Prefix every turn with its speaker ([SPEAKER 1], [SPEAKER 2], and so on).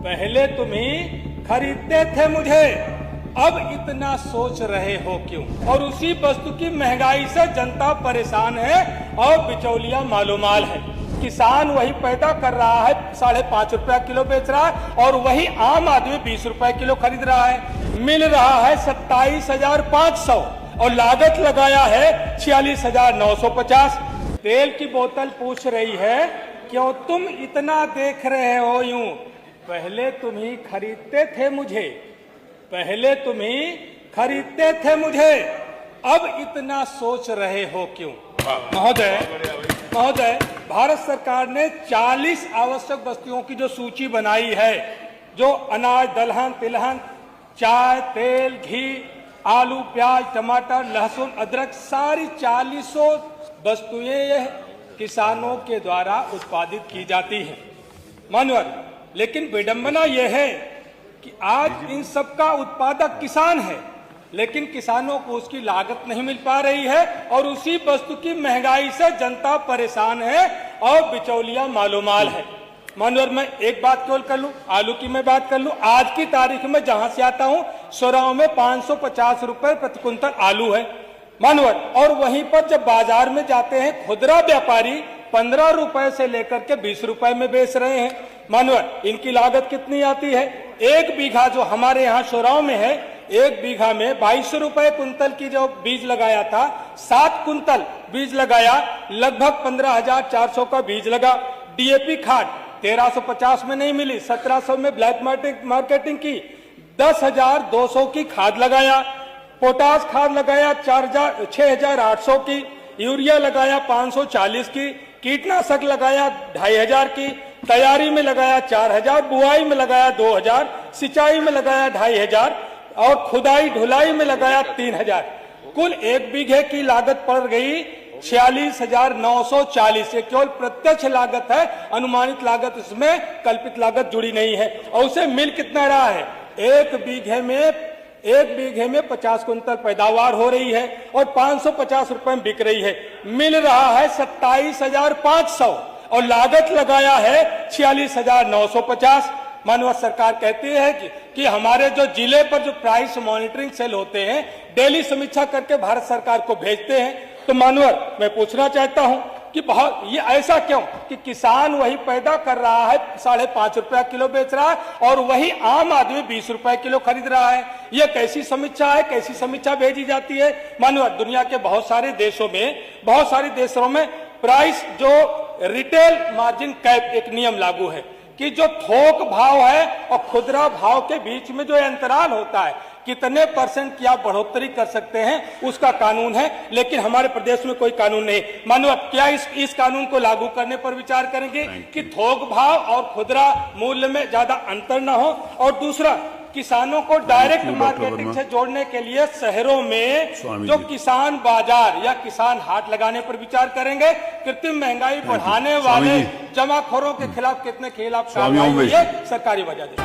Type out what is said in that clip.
[SPEAKER 1] पहले तुम ही खरीदते थे मुझे, अब इतना सोच रहे हो क्यों? और उसी वस्तु की महंगाई से जनता परेशान है और बिचौलिया मालूमाल है। किसान वही पैदा कर रहा है, 5.5 रुपया किलो बेच रहा है, और वही आम आदमी 20 रुपए किलो खरीद रहा है। मिल रहा है 27,500 और लागत लगाया है 46,950। तेल की बोतल पूछ रही है क्यों तुम इतना देख रहे हो यूं? पहले तुम ही खरीदते थे मुझे, पहले तुम ही खरीदते थे मुझे, अब इतना सोच रहे हो क्यों? महोदय, भारत सरकार ने 40 आवश्यक वस्तुओं की जो सूची बनाई है, जो अनाज, दलहन, तिलहन, चाय, तेल, घी, आलू, प्याज, टमाटर, लहसुन, अदरक, सारी 40 वस्तुएं किसानों के द्वारा उत्पादित की जाती हैं। मानवर, लेकिन विडंबना यह है कि आज इन सब का उत्पादक किसान है, लेकिन किसानों को उसकी लागत नहीं मिल पा रही है और उसी वस्तु की महंगाई से जनता परेशान है और बिचौलिया मालूमाल है। मानवर, मैं एक बात केवल कर लूं, आलू की मैं बात कर लूं। आज की तारीख में जहां से आता हूं, सोराव में 550 रुपए प्रति कुंतल आलू है मानवर, और वहीं पर जब बाजार में जाते हैं खुदरा व्यापारी 15 रुपए से लेकर के 20 रुपए में बेच रहे हैं। मानवर, इनकी लागत कितनी आती है? 1 बीघा जो हमारे यहाँ सोराव में है, 1 बीघा में 22 रुपए कुंतल की जो बीज लगाया था, 7 कुंतल बीज लगाया, लगभग 15,400 का बीज लगा। डीएपी खाद 1350 में नहीं मिली, 1700 में ब्लैक मार्केटिंग की, 10,200 की खाद लगाया। पोटास खाद लगाया 6,800 की, यूरिया लगाया 540 की, कीटनाशक लगाया 2,500 की, तैयारी में लगाया 4,000, बुआई में लगाया 2,000, सिंचाई में लगाया 2,500 और खुदाई ढुलाई में लगाया 3,000। कुल 1 बीघे की लागत पड़ गई 46,940। ये केवल प्रत्यक्ष लागत है, अनुमानित लागत इसमें कल्पित लागत जुड़ी नहीं है। और उसे मिल कितना रहा है? 1 बीघे में 50 कुंतल पैदावार हो रही है और 550 रुपए में बिक रही है। मिल रहा है 27,500 और लागत लगाया है 46,950। मानव सरकार कहती है कि हमारे जो जिले पर जो प्राइस मॉनिटरिंग सेल होते हैं, डेली समीक्षा करके भारत सरकार को भेजते हैं। तो मानवर, मैं पूछना चाहता हूं कि बहुत ये ऐसा क्यों कि किसान वही पैदा कर रहा है, 5.5 रुपया किलो बेच रहा है और वही आम आदमी 20 रुपए किलो खरीद रहा है। ये कैसी समीक्षा है? कैसी समीक्षा भेजी जाती है? मानवर, दुनिया के बहुत सारे देशों में प्राइस जो रिटेल मार्जिन कैप एक नियम लागू है कि जो थोक भाव है और खुदरा भाव के बीच में जो अंतराल होता है, कितने % की आप बढ़ोतरी कर सकते हैं, उसका कानून है। लेकिन हमारे प्रदेश में कोई कानून नहीं। मानव, क्या इस कानून को लागू करने पर विचार करेंगे कि थोक भाव और खुदरा मूल्य में ज्यादा अंतर न हो? और दूसरा, किसानों को डायरेक्ट मार्केटिंग से जोड़ने के लिए शहरों में जो किसान बाजार या किसान हाट लगाने पर विचार करेंगे? कृत्रिम महंगाई बढ़ाने वाले जमाखोरों के खिलाफ कितने खिलाफ कार्रवाई हुई है? सरकारी वजह दे।